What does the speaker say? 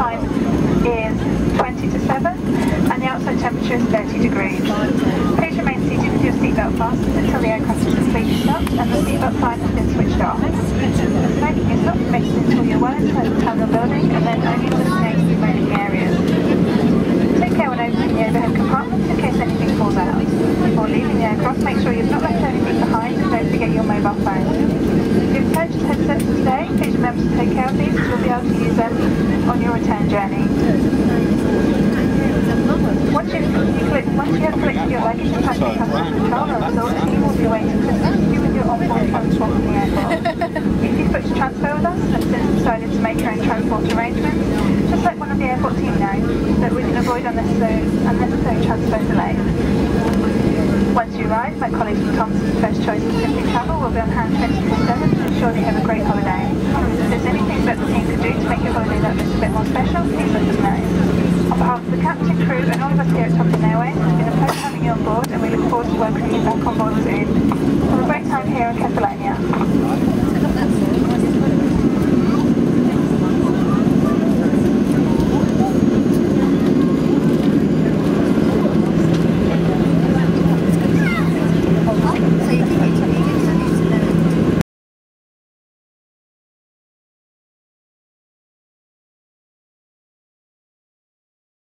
time is 20 to 7 and the outside temperature is 30 degrees. Please remain seated with your seatbelt fastened until the aircraft is completely stopped and the seatbelt sign has been switched off. Smoking is not permitted until you're well inside the terminal building and then only in designated smoking areas. Take care when opening the overhead compartments in case anything falls out. Before leaving the aircraft, make sure you've not left anything behind and don't forget your mobile phone. If you've purchased headsets for today, please remember to take care of these as you'll be able to use them on your return journey. Once you have collected your luggage and passed the customs control or resort, a team will be waiting to assist you with your onboard transport from the airport. If you've booked a transfer with us and have since decided to make your own transport arrangements, just let one of the airport team know so that we can avoid unnecessary transfer delays. Once you arrive, my colleagues from Thomson's First Choice Pacific Travel will be on hand 24/7 to ensure that you have a great holiday. If there's anything that the team could do to make your holiday that little bit more special, please let us know. On behalf of the captain, crew and all of us here at Thomson Airways, it's been a pleasure having you on board and we look forward to welcoming you back on board soon. Have a great time here and